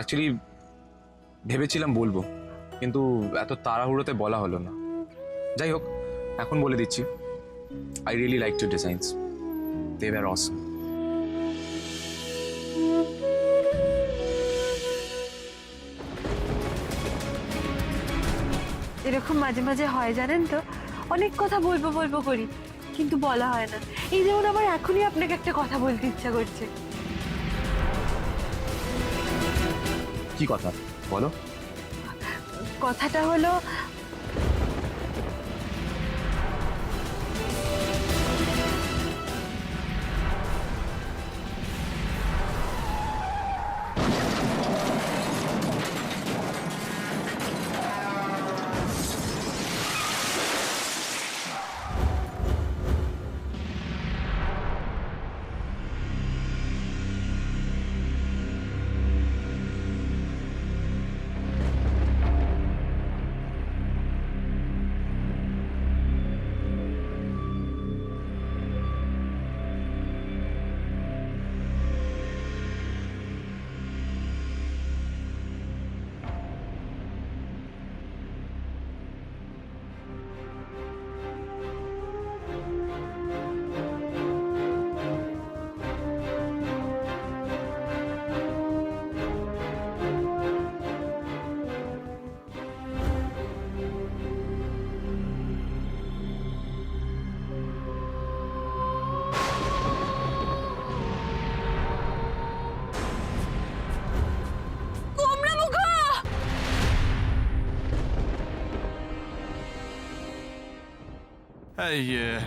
Actually ভেবেছিলাম বলবো, কিন্তু এত তাড়াহুড়োতে বলা হলো না। যাই হোক, এখন বলে দিচ্ছি, I really like your designs, they were awesome. এরকম মাঝে মাঝে হয় জানেন তো, অনেক কথা বলবো বলবো করি কিন্তু বলা হয় না। এই যেমন আমার এখনই আপনাকে একটা কথা বলতে ইচ্ছা করছে। কি কথা বলো? কথাটা হলো,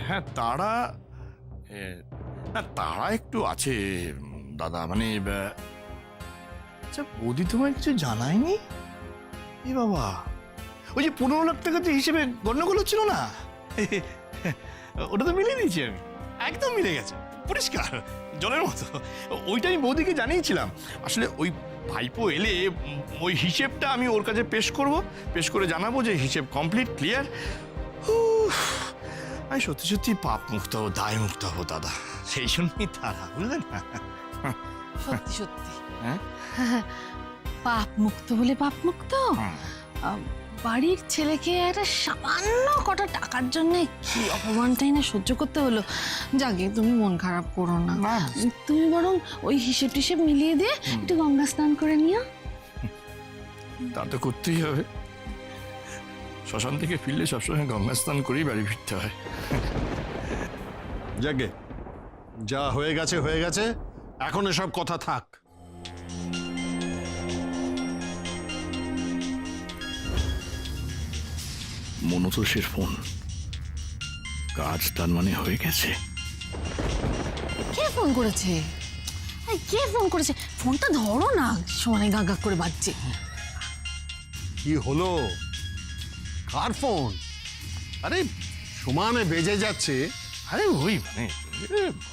হ্যাঁ তারা তারা একটু আছে দাদা, মানে আচ্ছা বৌদি তোমায় কিছু জানায়নি? এ বাবা, ওই যে 15 লাখ টাকা যে হিসেবে গন্ডগোল হচ্ছিল না, ওটা তো মিলিয়ে দিয়েছি আমি, একদম মিলে গেছে, পরিষ্কার জলের মতো। ওইটা আমি বৌদিকে জানিয়েছিলাম। আসলে ওই ভাইপো এলে ওই হিসেবটা আমি ওর কাছে পেশ করে জানাবো যে হিসেব কমপ্লিট, ক্লিয়ার। আমি সত্যি সত্যি পাপ মুক্ত হবো, দায় মুক্ত হবো দাদা, সেই জন্যই তারা, বুঝলেন না? সত্যি সত্যি হ্যাঁ, পাপ মুক্ত বলে পাপ মুক্ত। বাড়ির ছেলেকে একটা সামান্য কটা টাকার জন্য কি অপমানটাই না সহ্য করতে হলো। যাকে তুমি মন খারাপ করো না, তুমি বরং ওই হিসেব টিসেব মিলিয়ে দিয়ে একটু গঙ্গা স্নান করে নিও। তা তো করতেই হবে, শ্মশান থেকে ফিরলে সবসময় গঙ্গা স্নান করেই বাড়ি ফিরতে হয়। যাকে যা হয়ে গেছে, এখন এসব কথা থাক। মনোতোষের ফোন, কাজ তার মানে হয়ে গেছে। কে ফোন করেছে? কে ফোন করেছে? ফোনটা ধরো না, সমানে গা গা করে বাজছে। কি হলো? কার ফোন? আরে সমানে বেজে যাচ্ছে। আরে ওই মানে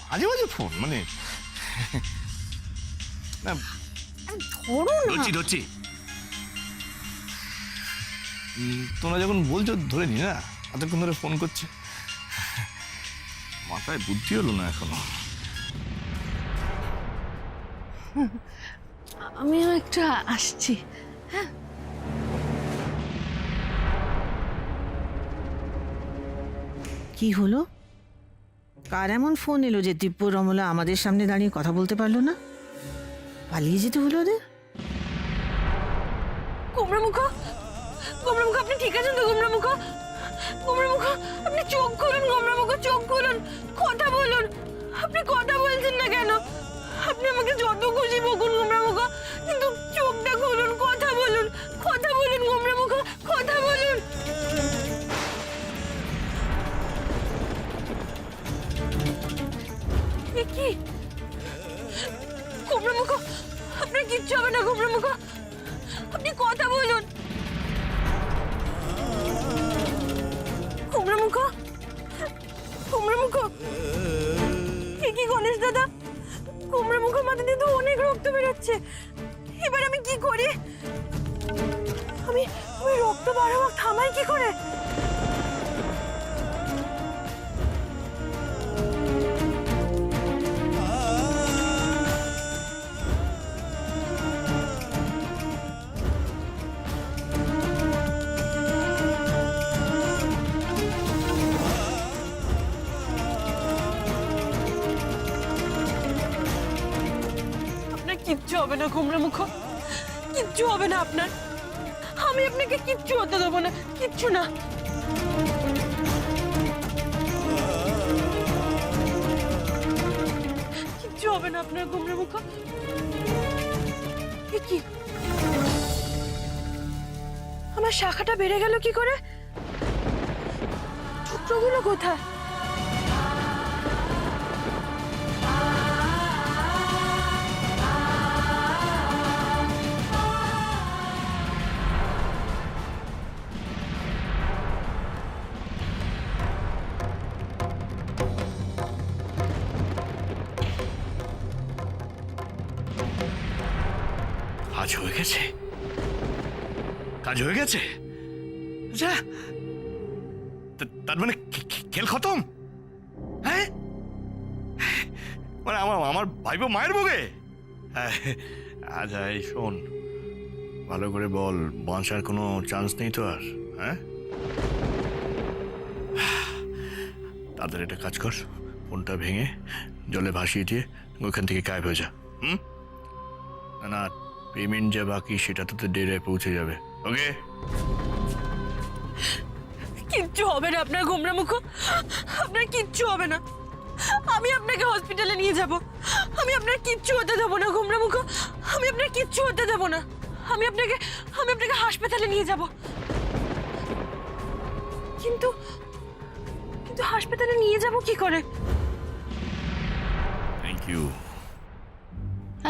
মাঝে মাঝে ফোন, মানে না, ধরো না। ধরছি। তোমরা যখন বলছো ধরে নি না, এতক্ষণ ধরে ফোন করছে, মাথায় বুদ্ধি হলো না এখনো। আমিও একটু আসছি। হ্যাঁ, কি হলো? কার এমন ফোন এলো যে দিব্য রমলা আমাদের সামনে দাঁড়িয়ে কথা বলতে পারলো না? পালিয়ে যেতে হলো ওদের? কুমড়ামুখ, আপনি ঠিক আছেন তো? কুমড়ামুখ, আপনি চোখ খুলুন। কুমড়ামুখ, চোখ খুলুন, কথা বলুন। আপনি কথা বলছেন না কেন? আপনি আমাকে যত খুশি বকুন কুমড়ামুখ, কিন্তু চোখটা খুলুন, কথা বলুন। কুমড়ামুখ, কথা বলুন। কি কুমড়ামুখ, আপনার কিচ্ছু হবে না। কুমড়ামুখ, আপনি কথা বলুন। কুমড়ামুখ, কি গণেশ দাদা, কুমড়ামুখ মাথা দিয়ে তো অনেক রক্ত বেরোচ্ছে। এবার আমি কি করি? আমি রক্ত বাড়াবো, থামাই কি করে? কিচ্ছু হবে না গোমরা মুখ, কিচ্ছু হবে না আপনার। আমি আপনাকে কিচ্ছু হতে দেবো না, কিচ্ছু না। কিচ্ছু হবে না আপনার গোমরা মুখ। এ কি, আমার শাখাটা বেড়ে গেল কি করে? টুকরোগুলো কোথায়? কাজ হয়ে গেছে, কাজ হয়ে গেছে। আচ্ছা, তার মানে খেল খতম? হ্যাঁ, মানে আমার ভাইবো মায়ের বুকে। আচ্ছা এই শোন, ভালো করে বল, বাঁচার কোনো চান্স নেই তো আর? হ্যাঁ, তাদের একটা কাজ কর, ফোনটা ভেঙে জলে ভাসিয়ে দিয়ে ওইখান থেকে গায়েব হয়ে যা। না, পেমেন্ট যা বাকি সেটা তো ডেরায় পৌঁছে যাবে। ওকে? কিচ্ছু হবে না আপনার গোমরা মুখ, আপনার কিচ্ছু হবে না। আমি আপনাকে হসপিটালে নিয়ে যাব। আমি আপনার কিচ্ছু হতে দেবো না গোমরা মুখ, আমি আপনার কিচ্ছু হতে দেবো না। আমি আপনাকে হাসপাতালে নিয়ে যাব। কিন্তু কিন্তু হাসপাতালে নিয়ে যাব কি করে? Thank you.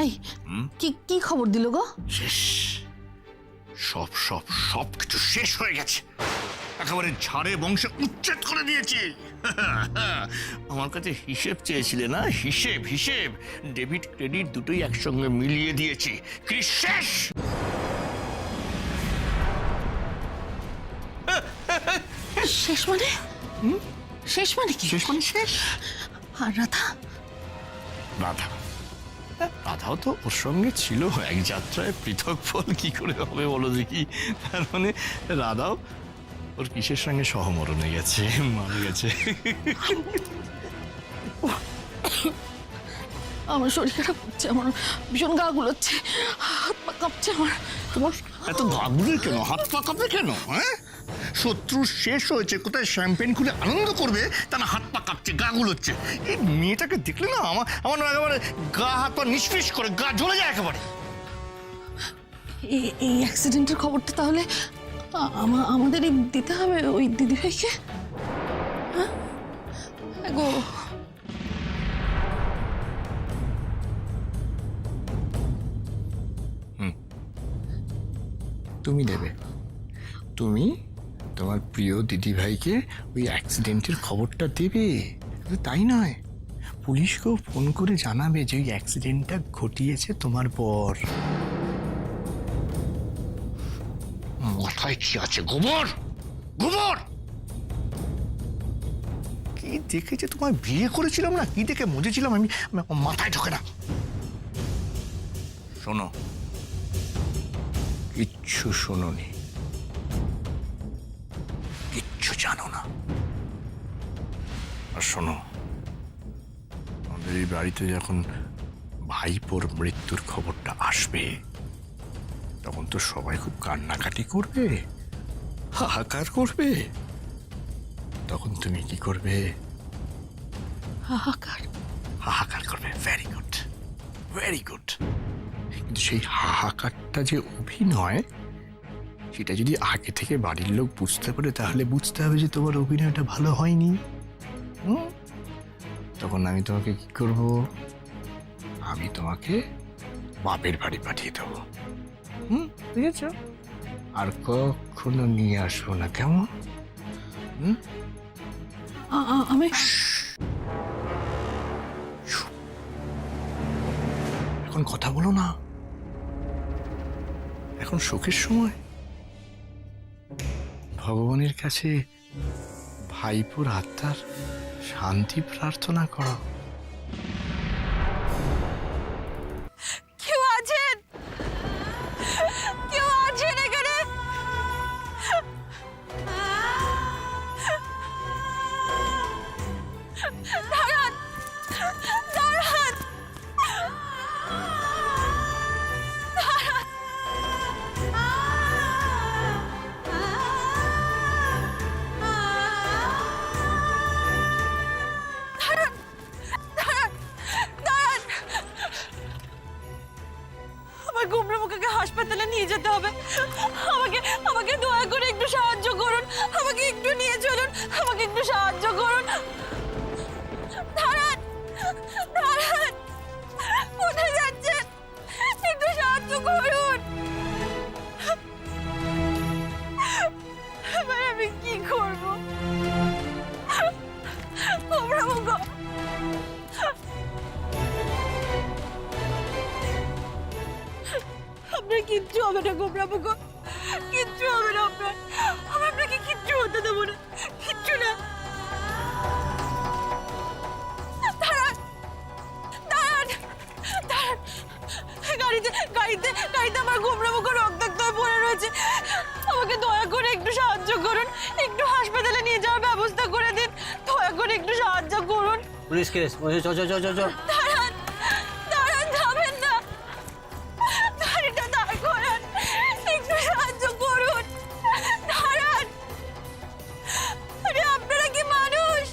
এই কি খবর দিল গো? শেষ, সব সব সব কিছু শেষ হয়ে গেছে, একেবারে ঝাড়ে বংশে উচ্ছেদ করে দিয়েছি। আমার কাছে হিসেব চেয়েছিলে না? হিসেব হিসেব ডেবিট ক্রেডিট দুটোই একসঙ্গে মিলিয়ে দিয়েছি। কি শেষ? শেষ মানে? শেষ মানে কি? শেষ মানে শেষ। আর রাধা? রাধাও তো ওর সঙ্গে ছিল এক যাত্রায়, পৃথক ফল কি করে হবে বলো দেখি। তার মানে রাধাও ওর কিসের সঙ্গে সহমরণে গেছে, মারা গেছে। আমার শরীর খারাপ হচ্ছে, আমার ভীষণ গা গুলোচ্ছে, হাত পা কাঁপছে আমার। তোমার এত গাগুলি কেন, হাত পা কাঁপে কেন? হ্যাঁ, শত্রু শেষ হয়েছে, কোথায় শ্যাম্পেন খুলে আনন্দ করবে তা না হাত পা কাঁপছে, গা গুলোচ্ছে। এই মেয়েটাকে দেখলে না আমার না একেবারে গা হাত পা নিষ্পিস করে, গা জ্বলে যায় একেবারে। এই অ্যাক্সিডেন্টের খবরটা তাহলে আমাদেরই দিতে হবে ওই দিদিভাইকে? হ্যাঁ গো, তুমি দেবে, তুমি তোমার প্রিয় দিদিভাইকে ওই অ্যাক্সিডেন্টের খবরটা দেবে। তাই নয়, পুলিশকেও ফোন করে জানাবে যে ওই অ্যাক্সিডেন্টটা ঘটিয়েছে তোমার বর। মাথায় কি আছে? গোবর গোবর! কি দেখেছে তোমায় বিয়ে করেছিলাম না, কি দেখে মজেছিলাম আমি, মাথায় ঢোকে না। শোনো, কিচ্ছু শোনোনি, কিচ্ছু জানো না। আর শোনো, আমাদের এই বাড়িতে যখন ভাইপোর মৃত্যুর খবরটা আসবে তখন তো সবাই খুব কান্নাকাটি করবে, হাহাকার করবে। তখন তুমি কি করবে? হাহাকার? হাহাকার করবে। Very good, very good. কিন্তু সেই হাহাকারটা যে অভিনয়, সেটা যদি আগে থেকে বাড়ির লোক বুঝতে পারে তাহলে বুঝতে হবে যে তোমার অভিনয়টা ভালো হয়নি। তখন আমি তোমাকে কি করব? আমি তোমাকে বাপের বাড়ি পাঠিয়ে দেবো। বুঝেছ? আর কখনো নিয়ে আসবো না, কেমন? আমি এখন কথা বলো না, এখন শোকের সময়। ভগবানের কাছে ভাইপোর আত্মার শান্তি প্রার্থনা করো। কেউ আছেন? কেউ আছেন এখানে? দাঁড়ান, দাঁড়ান। যেতে হবে। আমাকে আমাকে দয়া করে একটু সাহায্য করুন, আমাকে একটু নিয়ে চলুন, আমাকে একটু সাহায্য করুন। দাঁড়ান, দাঁড়ান, কোথায় যাচ্ছেন? একটু সাহায্য করুন। এবার আমি কি করবো? গোমরামুখো, আপনার কিচ্ছু হবে না গোমরামুখো, কিচ্ছু হবে না আপনার। আমি আপনাকে কিচ্ছু হতে দেবো না, কিচ্ছু না। দাঁড়ান, দাঁড়ান, দাঁড়ান। গাড়িতে গাড়িতে গাড়িতে আমার গোমরামুখো রক্তাক্ত হয়ে পড়ে রয়েছে। আমাকে দয়া করে একটু সাহায্য করুন, একটু হাসপাতালে নিয়ে যাওয়ার ব্যবস্থা করে দিন। দয়া করে একটু সাহায্য করুন। পুলিশ কেস, চ চ চ চ চ। দাঁড়ান, দাঁড়ান, যাবেন না। গাড়িটা দাঁড় করান, একটু সাহায্য করুন। দাঁড়ান। আরে আপনারা কি মানুষ?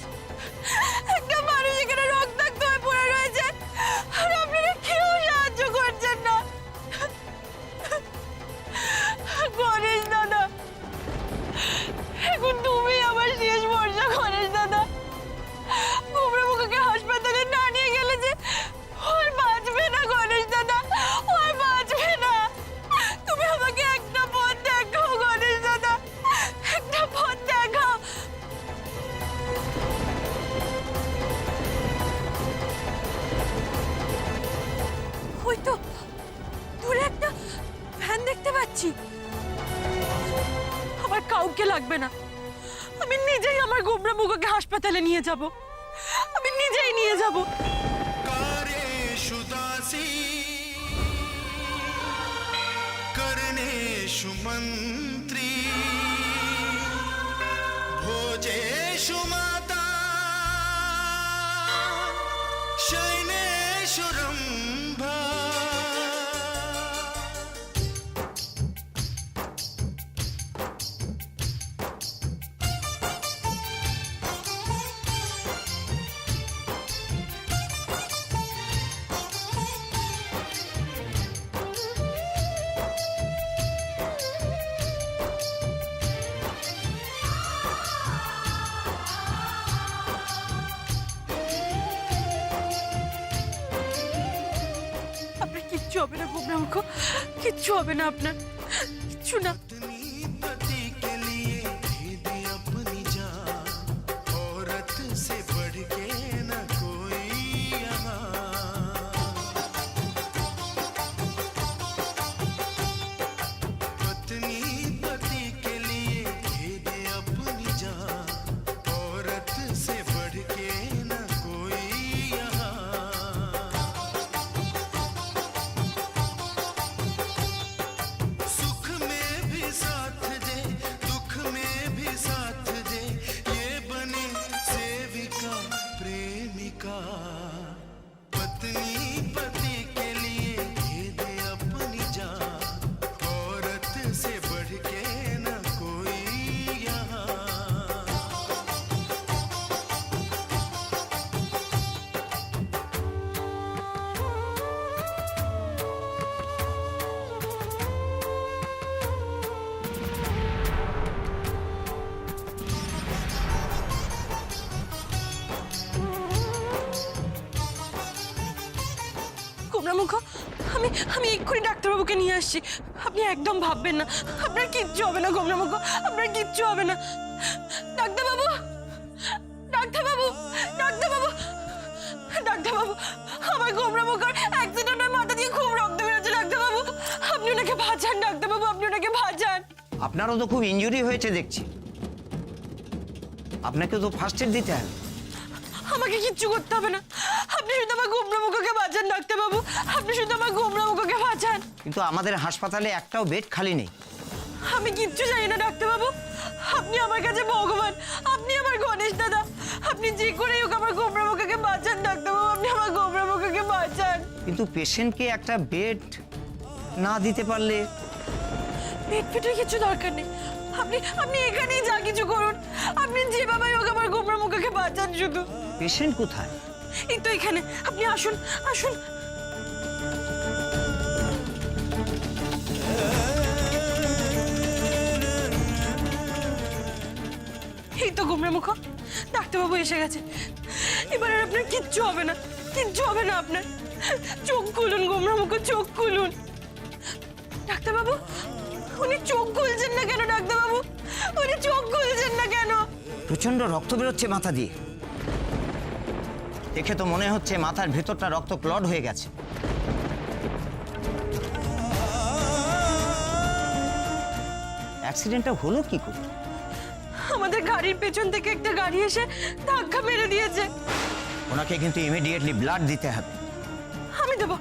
একটা মানুষ এখানে রক্তাক্ত হয়ে পড়ে রয়েছে, আর আপনারা কেউ সাহায্য করছেন না। গণেশ দাদা, এখন তুমি আমার শেষ ভরসা। গণেশ দাদা, গোমরামুখোকে হাসপাতালে না নিয়ে গেলে যে ওর বাঁচবে না। গণেশ দাদা, ওর বাঁচবে না। তুমি আমাকে একটা পথ দেখাও গণেশ দাদা, একটা পথ দেখাও। ওই তো দূরে একটা ভ্যান দেখতে পাচ্ছি। আমার কাউকে লাগবে না, আমি নিজেই আমার গোমরামুখোকে হাসপাতালে নিয়ে যাব। আমি নিজেই নিয়ে যাব। कार्येषुदासी कर्णेषु मन्त्री भोजेषु माता शयनेषु रम्भा। আপনার কিচ্ছু হবে না গোমরামুখো, কিচ্ছু হবে না আপনার, কিচ্ছু না। पति के लिए दे दे अपनी जान, औरत से बढ़ के न कोई यहाँ। पत्नी पति के लिए दे दे अपनी जान, औरत से बढ़ के न कोई यहाँ। सुख में भी साथ दे, दुख में भी साथ दे, ये बने सेविका प्रेमिका। पत्नी पति के लिए दे दे अपनी जान, औरत से बढ़ के न कोई यहाँ। গোমরামুখো, আমি আমি এক্ষুনি ডাক্তারবাবুকে নিয়ে আসছি। আপনি একদম ভাববেন না, আপনার কিচ্ছু হবে না গোমরামুখো, আপনার কিচ্ছু হবে না। ডাক্তারবাবু, ডাক্তারবাবু, ডাক্তারবাবু, ডাক্তারবাবু, আমার গোমরামুখোর অ্যাক্সিডেন্ট হয়ে মাথা দিয়ে খুব রক্ত বেরোচ্ছে। ডাক্তারবাবু, আপনি ওনাকে বাঁচান। ডাক্তারবাবু, আপনি ওনাকে বাঁচান। আপনারও তো খুব ইনজুরি হয়েছে দেখছি, আপনাকে তো ফার্স্ট এড দিতে হবে। আমাকে কিচ্ছু করতে হবে না, আপনি শুধু আমার গোমরামুখোকে বাঁচান। ডাক্তারবাবু, আপনি শুধু আমার গোমরামুখোকে বাঁচান। কিন্তু আমাদের হাসপাতালে একটাও বেড খালি নেই। আমি কিচ্ছু জানি না ডাক্তারবাবু, আপনি আমার কাছে ভগবান, আপনি আমার গণেশ দাদা। আপনি যে করেই হোক আমার গোমরামুখোকে বাঁচান ডাক্তারবাবু, আপনি আমার গোমরামুখোকে বাঁচান। কিন্তু পেশেন্টকে একটা বেড না দিতে পারলে? পেট ফেটের কিছু দরকার নেই, আপনি আপনি এখানেই যা কিছু করুন, আপনি যেভাবে হোক আমার গোমরামুখোকে বাঁচান শুধু। পেশেন্ট কোথায়? এই তো এখানে, আপনি আসুন, আসুন। তো গোমরামুখ, ডাক্তারবাবু এসে গেছে। এবার আর আপনার কিচ্ছু হবে না, কিচ্ছু হবে না আপনার। চোখ খুলুন গোমরামুখ, চোখ খুলুন। ডাক্তারবাবু, উনি চোখ খুলছেন না কেন? ডাক্তারবাবু, উনি চোখ খুলছেন না কেন? প্রচন্ড রক্ত বেরোচ্ছে মাথা দিয়ে। দেখে তো মনে হচ্ছে মাথার ভেতরটা রক্ত ক্লট হয়ে গেছে। অ্যাক্সিডেন্টটা হলো কি করে? আমাদের গাড়ির পেছন থেকে একটা গাড়ি এসে ধাক্কা মেরে দিয়েছে। ওনাকে কিন্তু ইমিডিয়েটলি ব্লাড দিতে হবে। আমি দেবো,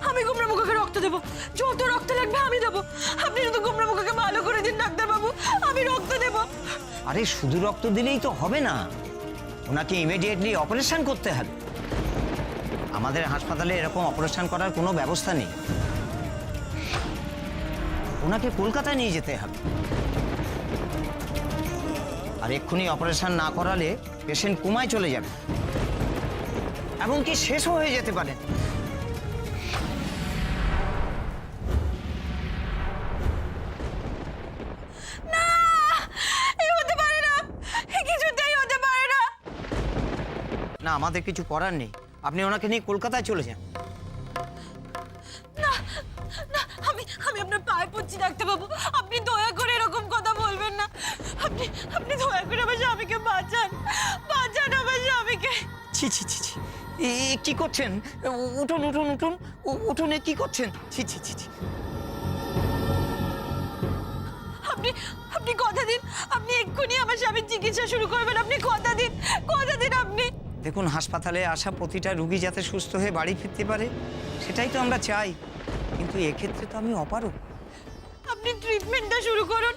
আমি গোমরামুখকে রক্ত দেবো, যত রক্ত লাগবে আমি দেবো। আপনি শুধু গোমরামুখকে ভালো করে দিন ডাক্তারবাবু, আমি রক্ত দেবো। আরে শুধু রক্ত দিলেই তো হবে না, ওনাকে ইমিডিয়েটলি অপারেশন করতে হবে। আমাদের হাসপাতালে এরকম অপারেশন করার কোনো ব্যবস্থা নেই। ওনাকে কলকাতায় নিয়ে যেতে হবে। আর এক্ষুনি অপারেশন না করালে পেশেন্ট কোমায় চলে যাবে, এমনকি শেষও হয়ে যেতে পারে। না, এই হতে পারে না, এই কিছুতেই হতে পারে না। না, আমাদের কিছু করার নেই, আপনি ওনাকে নিয়ে কলকাতায় চলে যান। না না, আমি আমি আপনার পায়ে পড়ছি ডাক্তারবাবু, আপনি দয়া করে এরকম কথা বলবেন না। আপনি আপনি দয়া করে আমার স্বামীকে বাঁচান, বাঁচান আমার স্বামীকে। ছি ছি ছি ছি, কি করছেন? উঠুন উঠুন উঠুন, উঠুন, কি করছেন? ছি ছি ছি ছি। আপনি আপনি কথা দিন, আপনি এক্ষুনি আমার স্বামীর চিকিৎসা শুরু করবেন। আপনি কথা দিন, কথা দিন আপনি। দেখুন, হাসপাতালে আসা প্রতিটা রুগী যাতে সুস্থ হয়ে বাড়ি ফিরতে পারে, সেটাই তো আমরা চাই। কিন্তু এক্ষেত্রে তো আমি অপারগ। আপনি ট্রিটমেন্টটা শুরু করুন,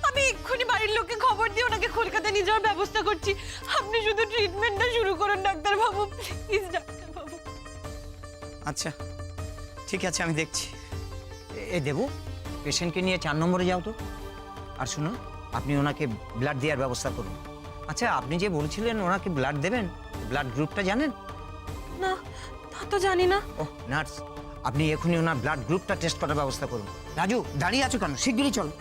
আমি এক্ষুনি বাড়ির লোককে খবর দিয়ে ওনাকে কলকাতায় নিয়ে যাওয়ার ব্যবস্থা করছি। আপনি শুধু ট্রিটমেন্টটা শুরু করুন ডাক্তারবাবু, প্লিজ ডাক্তারবাবু। আচ্ছা ঠিক আছে, আমি দেখছি। এ দেবু, পেশেন্টকে নিয়ে 4 নম্বরে যাও তো। আর শুনুন, আপনি ওনাকে ব্লাড দেওয়ার ব্যবস্থা করুন। আচ্ছা, আপনি যে বলছিলেন ওনাকে ব্লাড দেবেন, ব্লাড গ্রুপটা জানেন? না, তা তো জানি না। ও নার্স, আপনি এখনই ওনার ব্লাড গ্রুপটা টেস্ট করার ব্যবস্থা করুন। রাজু, দাঁড়িয়ে আছো কেন? শিগগিরই চলো,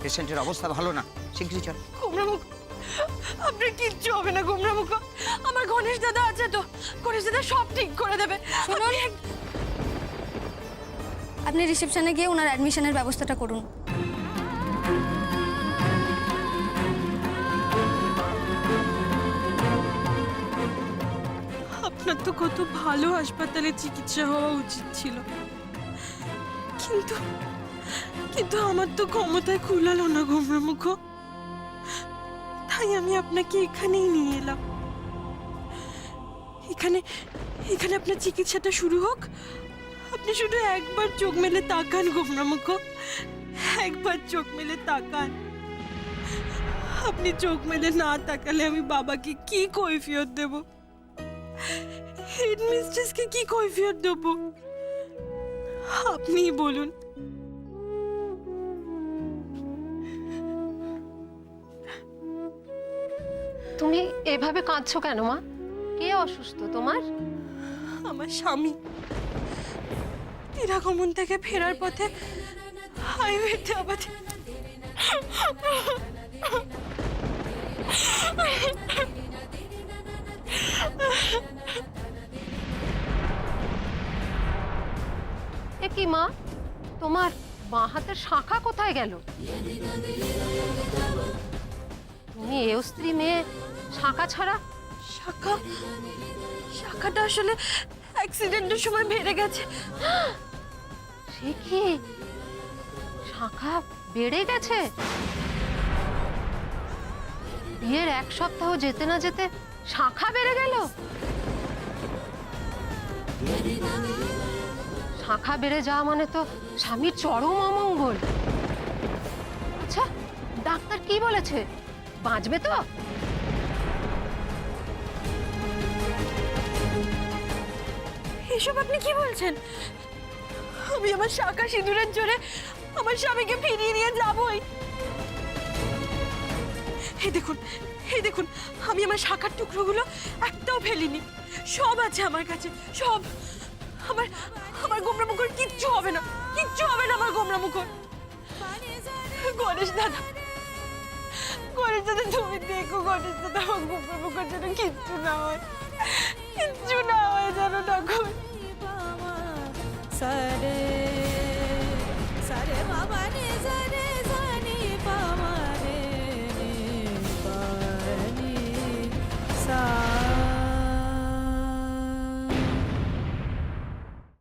পেশেন্টের অবস্থা ভালো না, শিগগিরই চলো। গোমরামুখ, আপনার কিচ্ছু হবে না গোমরামুখ। আমার গণেশ দাদা আছে তো, গণেশ দাদা সব ঠিক করে দেবে। শুনুন, আপনি রিসেপশনে গিয়ে ওনার অ্যাডমিশনের ব্যবস্থাটা করুন। আপনার তো কত ভালো হাসপাতালে চিকিৎসা হওয়া উচিত ছিল, কিন্তু কিন্তু আমার তো ক্ষমতায় কুলালো না গোমরামুখ, তাই আমি আপনাকে এখানেই নিয়ে এলাম। এখানে এখানে আপনার চিকিৎসাটা শুরু হোক। আপনি শুধু একবার চোখ মেলে তাকান গোমরামুখ, একবার চোখ মেলে তাকান। আপনি চোখ মেলে না তাকালে আমি বাবাকে কি কৈফিয়ত দেব, হেডমিস্ট্রেসকে কি কৈফিয়ত দেব, আপনিই বলুন। তুমি এভাবে কাঁদছো কেন মা? কে অসুস্থ তোমার? আমার স্বামী তীরাগমন থেকে ফেরার পথে হাইওয়েতে আবার এ কি মা, তোমার বাঁ হাতের শাখা কোথায় গেল? তুমি এও স্ত্রী মেয়ে, শাখা ছাড়া? শাখাটা আসলে অ্যাক্সিডেন্টের সময় বেড়ে গেছে। সে কি, শাখা বেড়ে গেছে? বিয়ের 1 সপ্তাহ যেতে না যেতে শাখা বেড়ে গেল? শাখা বেড়ে যাওয়া মানে তো স্বামীর চরম অমঙ্গল। আচ্ছা, ডাক্তার কি বলেছে, বাঁচবে তো? এসব আপনি কি বলছেন? আমি আমার শাখা সিঁদুরের জোরে আমার স্বামীকে ফিরিয়ে নিয়ে যাবই। এই দেখুন, এই দেখুন, আমি আমার শাখার টুকরোগুলো একটাও ফেলিনি, সব আছে আমার কাছে, সব। আমার আমার গোমরামুখর কিচ্ছু হবে না, কিচ্ছু হবে না আমার গোমরামুখর। গণেশ দাদা, ঘরের সাথে তুমি দেখো, ঘরের সাথে আমার গোপন মুখের জন্য কিচ্ছু না হয়, কিচ্ছু না হয়, জানো ঠাকুর।